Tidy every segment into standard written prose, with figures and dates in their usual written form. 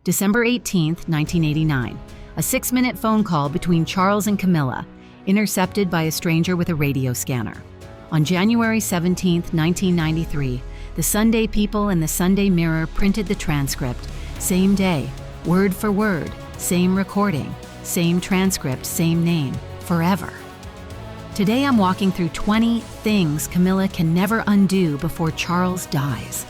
December 18th, 1989. A 6-minute phone call between Charles and Camilla, intercepted by a stranger with a radio scanner. On January 17th, 1993, the Sunday People and the Sunday Mirror printed the transcript. Same day, word for word, same recording, same transcript, same name, forever. Today I'm walking through 20 things Camilla can never undo before Charles dies.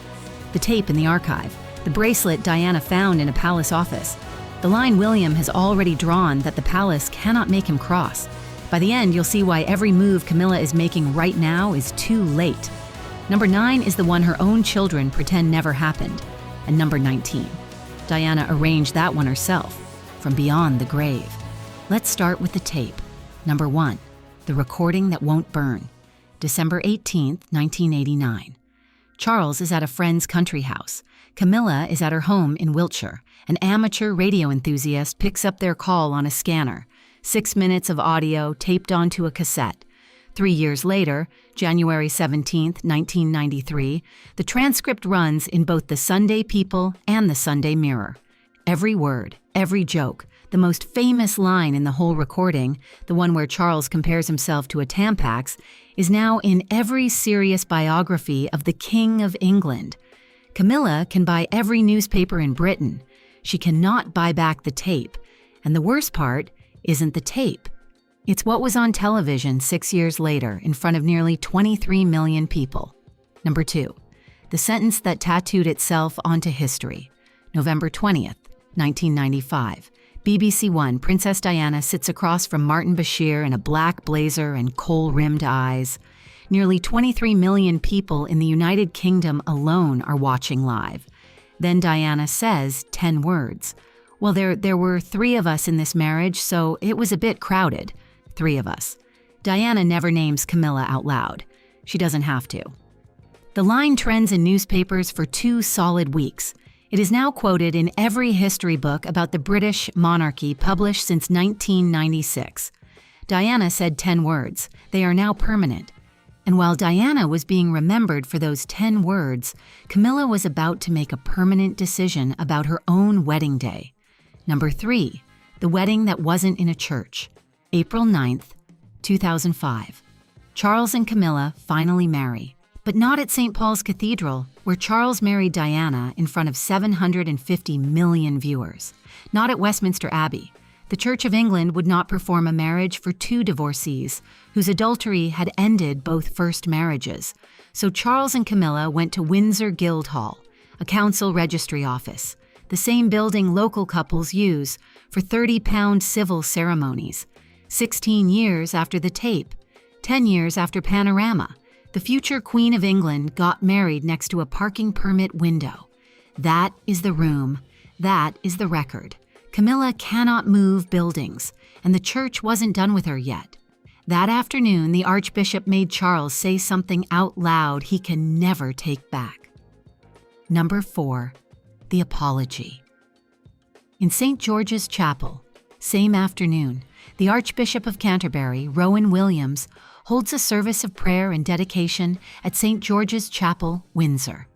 The tape in the archive, the bracelet Diana found in a palace office, the line William has already drawn that the palace cannot make him cross. By the end, you'll see why every move Camilla is making right now is too late. Number 9 is the one her own children pretend never happened. And number 19. Diana arranged that one herself, from beyond the grave. Let's start with the tape. Number 1, the recording that won't burn. December 18th, 1989. Charles is at a friend's country house. Camilla is at her home in Wiltshire. An amateur radio enthusiast picks up their call on a scanner. 6 minutes of audio taped onto a cassette. 3 years later, January 17th, 1993, the transcript runs in both the Sunday People and the Sunday Mirror. Every word, every joke, the most famous line in the whole recording, the one where Charles compares himself to a Tampax, is now in every serious biography of the King of England. Camilla can buy every newspaper in Britain. She cannot buy back the tape. And the worst part isn't the tape. It's what was on television 6 years later in front of nearly 23 million people. Number 2, the sentence that tattooed itself onto history. November 20th, 1995. BBC One, Princess Diana sits across from Martin Bashir in a black blazer and kohl-rimmed eyes. Nearly 23 million people in the United Kingdom alone are watching live. Then Diana says 10 words. Well, there were 3 of us in this marriage, so it was a bit crowded. 3 of us. Diana never names Camilla out loud. She doesn't have to. The line trends in newspapers for 2 solid weeks. It is now quoted in every history book about the British monarchy published since 1996. Diana said 10 words. They are now permanent. And while Diana was being remembered for those 10 words, Camilla was about to make a permanent decision about her own wedding day. Number 3, the wedding that wasn't in a church. April 9th, 2005. Charles and Camilla finally marry, but not at St. Paul's Cathedral, where Charles married Diana in front of 750 million viewers. Not at Westminster Abbey. The Church of England would not perform a marriage for 2 divorcees, whose adultery had ended both first marriages. So Charles and Camilla went to Windsor Guildhall, a council registry office, the same building local couples use for £30 civil ceremonies. 16 years after the tape, 10 years after Panorama, the future Queen of England got married next to a parking permit window. That is the room. That is the record. Camilla cannot move buildings, and the church wasn't done with her yet. That afternoon, the Archbishop made Charles say something out loud he can never take back. Number 4, the apology. In St. George's Chapel, same afternoon, the Archbishop of Canterbury, Rowan Williams, holds a service of prayer and dedication at St. George's Chapel, Windsor.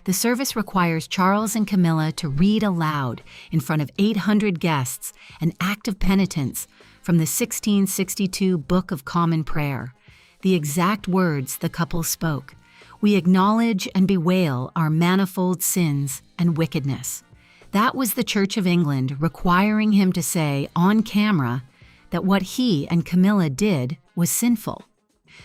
The service requires Charles and Camilla to read aloud in front of 800 guests an act of penitence from the 1662 Book of Common Prayer, the exact words the couple spoke. We acknowledge and bewail our manifold sins and wickedness. That was the Church of England requiring him to say on camera that what he and Camilla did was sinful.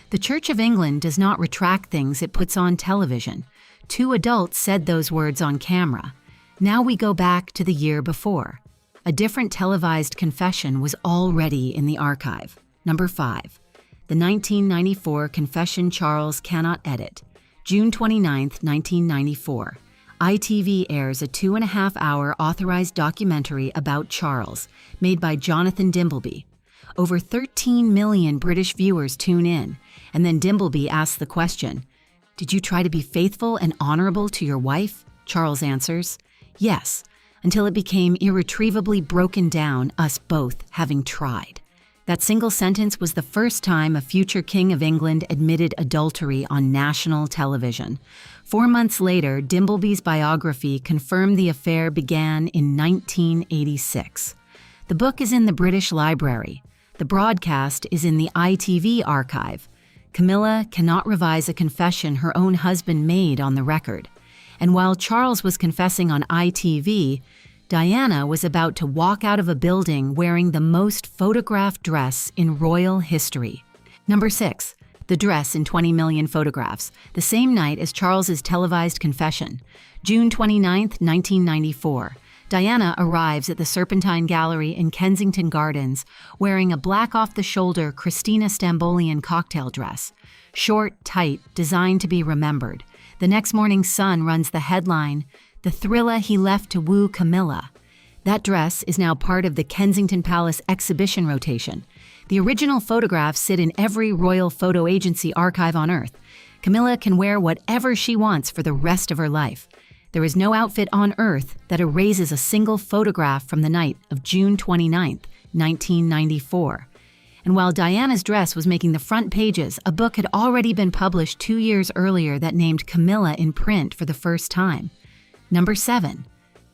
The Church of England does not retract things it puts on television. 2 adults said those words on camera. Now we go back to the year before. A different televised confession was already in the archive. Number 5, the 1994 confession Charles cannot edit. June 29, 1994. ITV airs a 2.5-hour authorized documentary about Charles, made by Jonathan Dimbleby. Over 13 million British viewers tune in, and then Dimbleby asks the question, "Did you try to be faithful and honorable to your wife?" Charles answers, "Yes, until it became irretrievably broken down, us both having tried." That single sentence was the first time a future king of England admitted adultery on national television. 4 months later, Dimbleby's biography confirmed the affair began in 1986. The book is in the British Library. The broadcast is in the ITV archive. Camilla cannot revise a confession her own husband made on the record. And while Charles was confessing on ITV, Diana was about to walk out of a building wearing the most photographed dress in royal history. Number 6. The dress in 20 million photographs, the same night as Charles's televised confession. June 29, 1994. Diana arrives at the Serpentine Gallery in Kensington Gardens wearing a black off-the-shoulder Christina Stambolian cocktail dress. Short, tight, designed to be remembered. The next morning's Sun runs the headline, "The Thrilla He Left to Woo Camilla." That dress is now part of the Kensington Palace exhibition rotation. The original photographs sit in every royal photo agency archive on Earth. Camilla can wear whatever she wants for the rest of her life. There is no outfit on Earth that erases a single photograph from the night of June 29, 1994. And while Diana's dress was making the front pages, a book had already been published 2 years earlier that named Camilla in print for the first time. Number 7.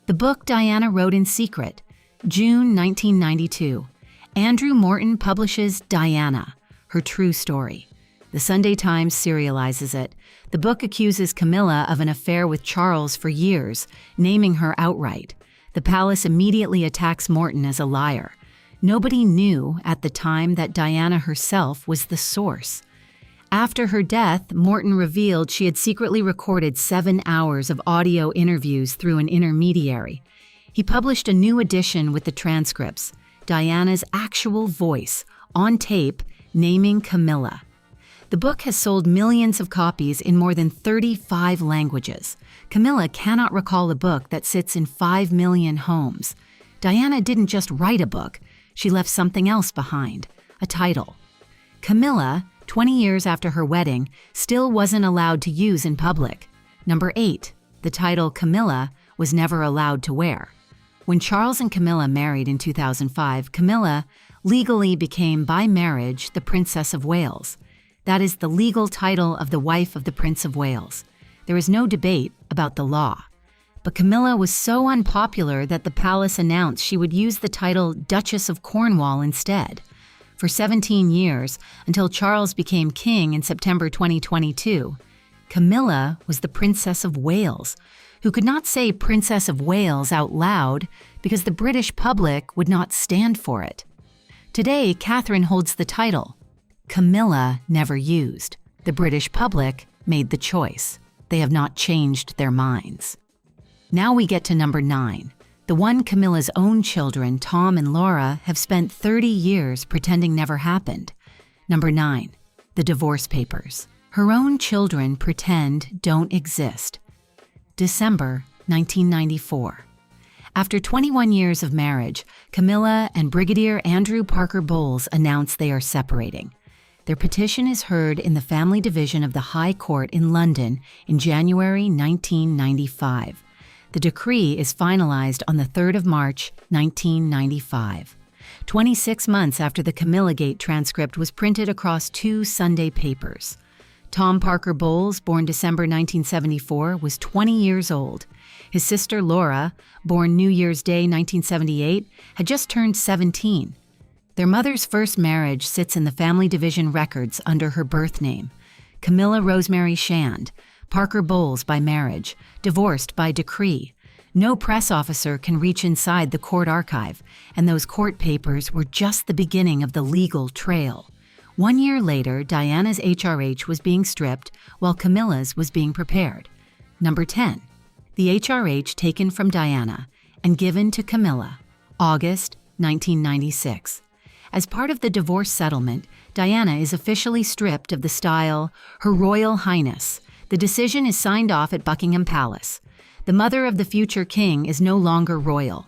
The book Diana wrote in secret. June 1992. Andrew Morton publishes Diana, Her True Story. The Sunday Times serializes it. The book accuses Camilla of an affair with Charles for years, naming her outright. The palace immediately attacks Morton as a liar. Nobody knew at the time that Diana herself was the source. After her death, Morton revealed she had secretly recorded 7 hours of audio interviews through an intermediary. He published a new edition with the transcripts, Diana's actual voice, on tape, naming Camilla. The book has sold millions of copies in more than 35 languages. Camilla cannot recall a book that sits in 5 million homes. Diana didn't just write a book, she left something else behind, a title. Camilla, 20 years after her wedding, still wasn't allowed to use in public. Number 8. The title Camilla was never allowed to wear. When Charles and Camilla married in 2005, Camilla legally became by marriage the Princess of Wales. That is the legal title of the wife of the Prince of Wales. There is no debate about the law. But Camilla was so unpopular that the palace announced she would use the title Duchess of Cornwall instead. For 17 years, until Charles became king in September 2022, Camilla was the Princess of Wales, who could not say Princess of Wales out loud because the British public would not stand for it. Today, Catherine holds the title. Camilla never used. The British public made the choice. They have not changed their minds. Now we get to number 9. The one Camilla's own children, Tom and Laura, have spent 30 years pretending never happened. Number 9. The divorce papers. Her own children pretend don't exist. December 1994. After 21 years of marriage, Camilla and Brigadier Andrew Parker Bowles announce they are separating. Their petition is heard in the Family Division of the High Court in London in January 1995. The decree is finalized on the 3rd of March, 1995. 26 months after the Camillagate transcript was printed across 2 Sunday papers. Tom Parker Bowles, born December 1974, was 20 years old. His sister Laura, born New Year's Day 1978, had just turned 17. Their mother's first marriage sits in the Family Division records under her birth name, Camilla Rosemary Shand, Parker Bowles by marriage, divorced by decree. No press officer can reach inside the court archive, and those court papers were just the beginning of the legal trail. 1 year later, Diana's HRH was being stripped while Camilla's was being prepared. Number 10. The HRH taken from Diana and given to Camilla, August 1996. As part of the divorce settlement, Diana is officially stripped of the style, Her Royal Highness. The decision is signed off at Buckingham Palace. The mother of the future king is no longer royal.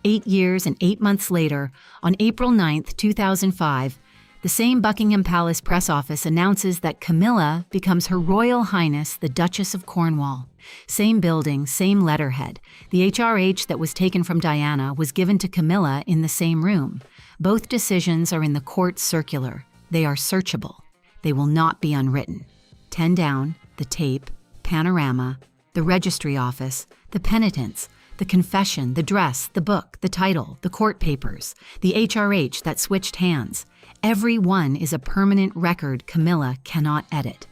8 years and 8 months later, on April 9, 2005, the same Buckingham Palace press office announces that Camilla becomes Her Royal Highness the Duchess of Cornwall. Same building, same letterhead. The HRH that was taken from Diana was given to Camilla in the same room. Both decisions are in the court circular. They are searchable. They will not be unwritten. 10 down, the tape, Panorama, the registry office, the penitence, the confession, the dress, the book, the title, the court papers, the HRH that switched hands. Every one is a permanent record Camilla cannot edit.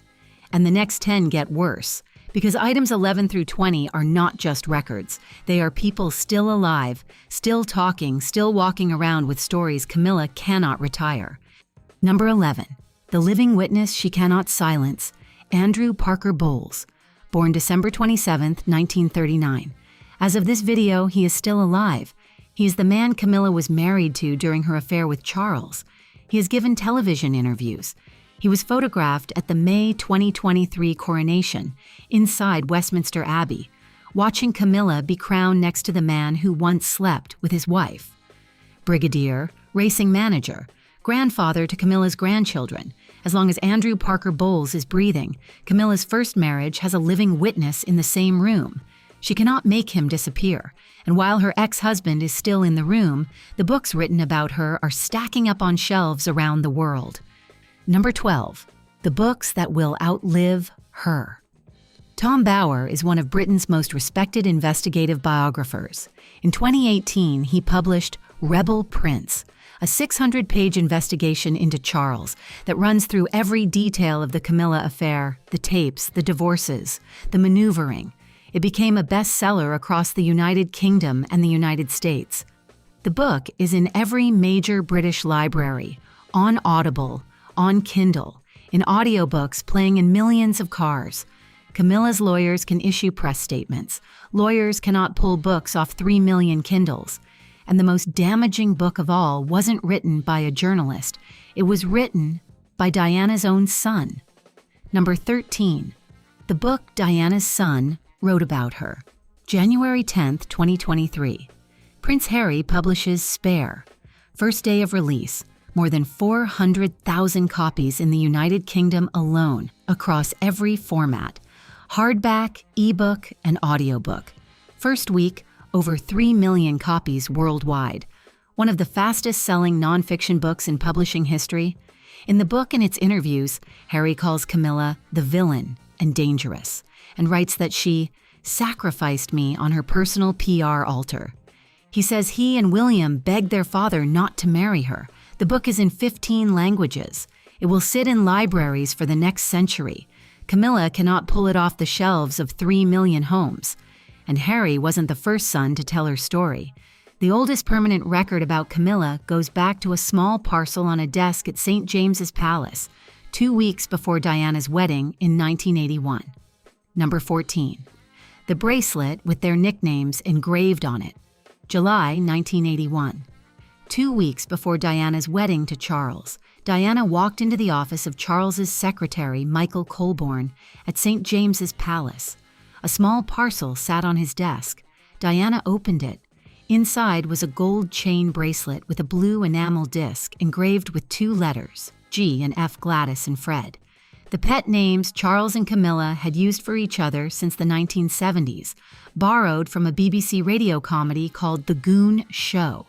And the next 10 get worse, because items 11 through 20 are not just records. They are people still alive, still talking, still walking around with stories Camilla cannot retire. Number 11. The living witness she cannot silence, Andrew Parker Bowles, born December 27, 1939. As of this video, he is still alive. He is the man Camilla was married to during her affair with Charles. He has given television interviews. He was photographed at the May 2023 Coronation inside Westminster Abbey, watching Camilla be crowned next to the man who once slept with his wife. Brigadier, racing manager, grandfather to Camilla's grandchildren. As long as Andrew Parker Bowles is breathing, Camilla's first marriage has a living witness in the same room. She cannot make him disappear, and while her ex-husband is still in the room, the books written about her are stacking up on shelves around the world. Number 12. The books that will outlive her. Tom Bower is one of Britain's most respected investigative biographers. In 2018, he published Rebel Prince, a 600-page investigation into Charles that runs through every detail of the Camilla affair, the tapes, the divorces, the maneuvering. It became a bestseller across the United Kingdom and the United States. The book is in every major British library, on Audible, on Kindle, in audiobooks playing in millions of cars. Camilla's lawyers can issue press statements. Lawyers cannot pull books off 3 million Kindles. And the most damaging book of all wasn't written by a journalist. It was written by Diana's own son. Number 13. The book Diana's son wrote about her. January 10, 2023. Prince Harry publishes Spare. First day of release. More than 400,000 copies in the United Kingdom alone, across every format. Hardback, ebook, and audiobook. First week, over 3 million copies worldwide. One of the fastest-selling nonfiction books in publishing history. In the book and its interviews, Harry calls Camilla the villain and dangerous, and writes that she sacrificed me on her personal PR altar. He says he and William begged their father not to marry her. The book is in 15 languages. It will sit in libraries for the next century. Camilla cannot pull it off the shelves of 3 million homes. And Harry wasn't the first son to tell her story. The oldest permanent record about Camilla goes back to a small parcel on a desk at St. James's Palace, 2 weeks before Diana's wedding in 1981. Number 14. The bracelet with their nicknames engraved on it. July 1981. 2 weeks before Diana's wedding to Charles, Diana walked into the office of Charles's secretary, Michael Colborne, at St. James's Palace. A small parcel sat on his desk. Diana opened it. Inside was a gold chain bracelet with a blue enamel disc engraved with 2 letters, G and F Gladys and Fred. The pet names Charles and Camilla had used for each other since the 1970s, borrowed from a BBC radio comedy called The Goon Show.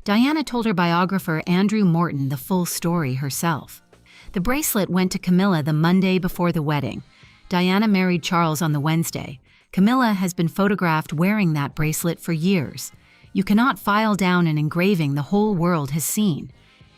Diana told her biographer Andrew Morton the full story herself. The bracelet went to Camilla the Monday before the wedding. Diana married Charles on the Wednesday. Camilla has been photographed wearing that bracelet for years. You cannot file down an engraving the whole world has seen.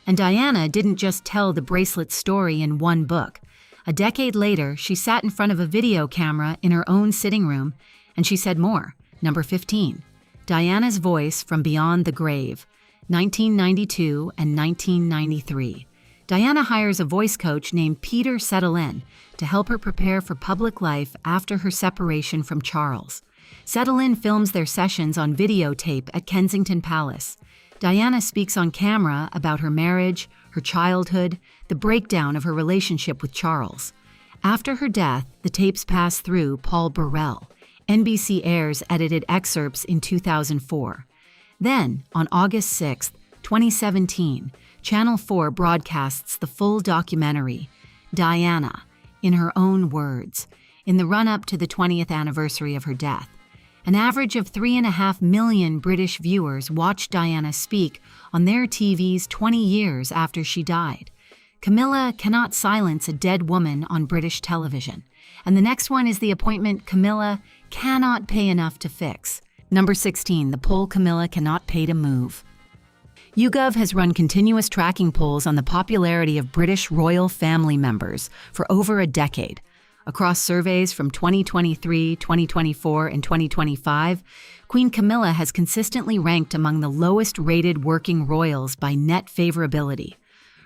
And Diana didn't just tell the bracelet's story in one book. A decade later, she sat in front of a video camera in her own sitting room, and she said more. Number 15. Diana's voice from beyond the grave, 1992 and 1993. Diana hires a voice coach named Peter Settlin to help her prepare for public life after her separation from Charles. Settlin films their sessions on videotape at Kensington Palace. Diana speaks on camera about her marriage, her childhood, the breakdown of her relationship with Charles. After her death, the tapes pass through Paul Burrell. NBC airs edited excerpts in 2004. Then, on August 6, 2017, Channel 4 broadcasts the full documentary, Diana, in her own words, in the run-up to the 20th anniversary of her death. An average of 3.5 million British viewers watched Diana speak on their TVs 20 years after she died. Camilla cannot silence a dead woman on British television. And the next one is the appointment Camilla cannot pay enough to fix. Number 16, the poll Camilla cannot pay to move. YouGov has run continuous tracking polls on the popularity of British royal family members for over a decade. Across surveys from 2023, 2024, and 2025, Queen Camilla has consistently ranked among the lowest-rated working royals by net favorability.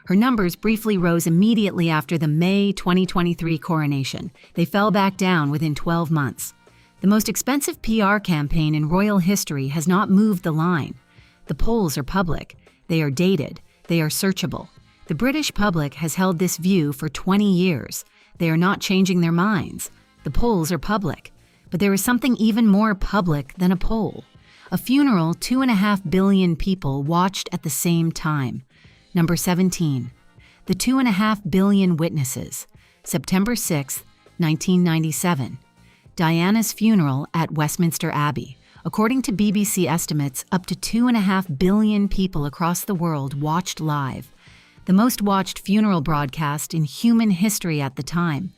Her numbers briefly rose immediately after the May 2023 coronation. They fell back down within 12 months. The most expensive PR campaign in royal history has not moved the line. The polls are public. They are dated. They are searchable. The British public has held this view for 20 years. They are not changing their minds. The polls are public. But there is something even more public than a poll. A funeral 2.5 billion people watched at the same time. Number 17. The 2.5 billion witnesses. September 6, 1997. Diana's funeral at Westminster Abbey. According to BBC estimates, up to 2.5 billion people across the world watched live. The most watched funeral broadcast in human history at the time.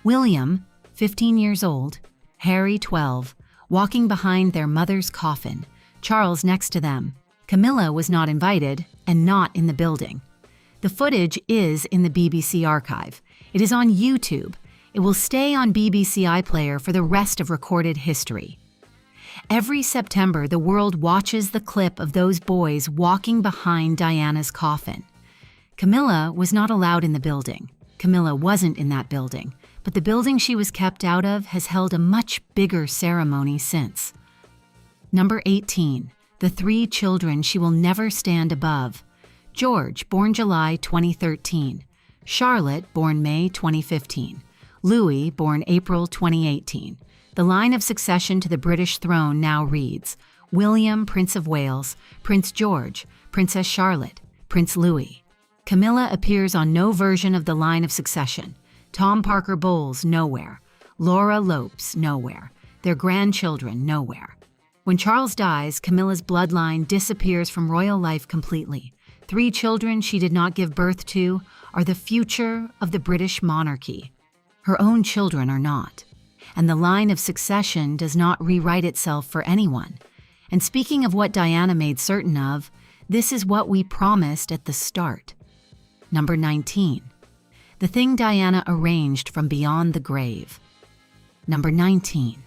William, 15 years old, Harry, 12, walking behind their mother's coffin, Charles next to them. Camilla was not invited and not in the building. The footage is in the BBC archive. It is on YouTube. It will stay on BBC iPlayer for the rest of recorded history. Every September, the world watches the clip of those boys walking behind Diana's coffin. Camilla was not allowed in the building. Camilla wasn't in that building, but the building she was kept out of has held a much bigger ceremony since. Number 18. The 3 children she will never stand above. George, born July 2013. Charlotte, born May 2015. Louis, born April 2018. The line of succession to the British throne now reads: William, Prince of Wales, Prince George, Princess Charlotte, Prince Louis. Camilla appears on no version of the line of succession. Tom Parker Bowles, nowhere. Laura Lopes, nowhere. Their grandchildren, nowhere. When Charles dies, Camilla's bloodline disappears from royal life completely. 3 children she did not give birth to are the future of the British monarchy. Her own children are not. And the line of succession does not rewrite itself for anyone. And speaking of what Diana made certain of, this is what we promised at the start. Number 19. The thing Diana arranged from beyond the grave. Number 19.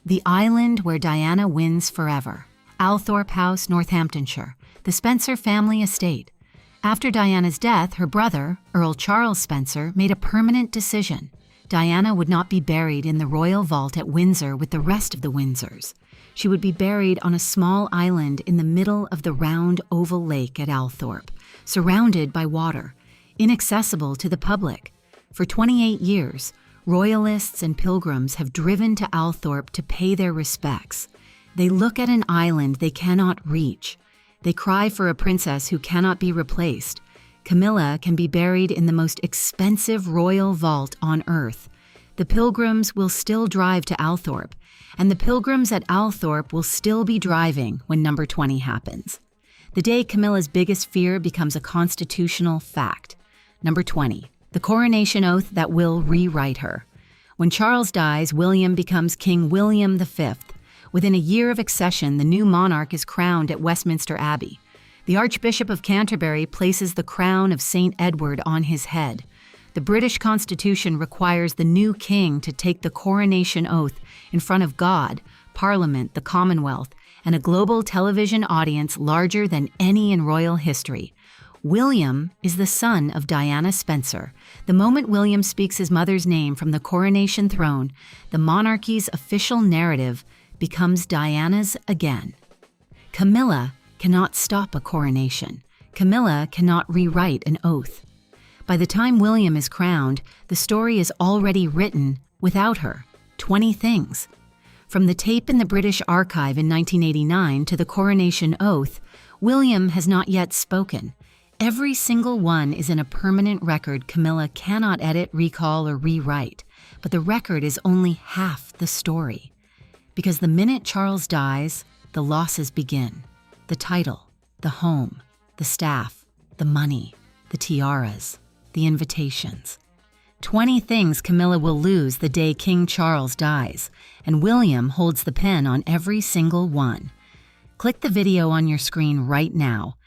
The island where Diana wins forever. Althorpe House, Northamptonshire, the Spencer family estate. After Diana's death, her brother, Earl Charles Spencer, made a permanent decision. Diana would not be buried in the royal vault at Windsor with the rest of the Windsors. She would be buried on a small island in the middle of the round oval lake at Althorpe, surrounded by water, inaccessible to the public. For 28 years, royalists and pilgrims have driven to Althorpe to pay their respects. They look at an island they cannot reach. They cry for a princess who cannot be replaced. Camilla can be buried in the most expensive royal vault on earth. The pilgrims will still drive to Althorpe, and the pilgrims at Althorpe will still be driving when number 20 happens. The day Camilla's biggest fear becomes a constitutional fact. Number 20, the coronation oath that will rewrite her. When Charles dies, William becomes King William V. Within a year of accession, the new monarch is crowned at Westminster Abbey. The Archbishop of Canterbury places the crown of St. Edward on his head. The British Constitution requires the new king to take the coronation oath in front of God, Parliament, the Commonwealth, and a global television audience larger than any in royal history. William is the son of Diana Spencer. The moment William speaks his mother's name from the coronation throne, the monarchy's official narrative becomes Diana's again. Camilla cannot stop a coronation. Camilla cannot rewrite an oath. By the time William is crowned, the story is already written without her. 20 things. From the tape in the British Archive in 1989 to the coronation oath, William has not yet spoken. Every single one is in a permanent record Camilla cannot edit, recall, or rewrite. But the record is only half the story. Because the minute Charles dies, the losses begin. The title, the home, the staff, the money, the tiaras, the invitations. 20 things Camilla will lose the day King Charles dies, and William holds the pen on every single one. Click the video on your screen right now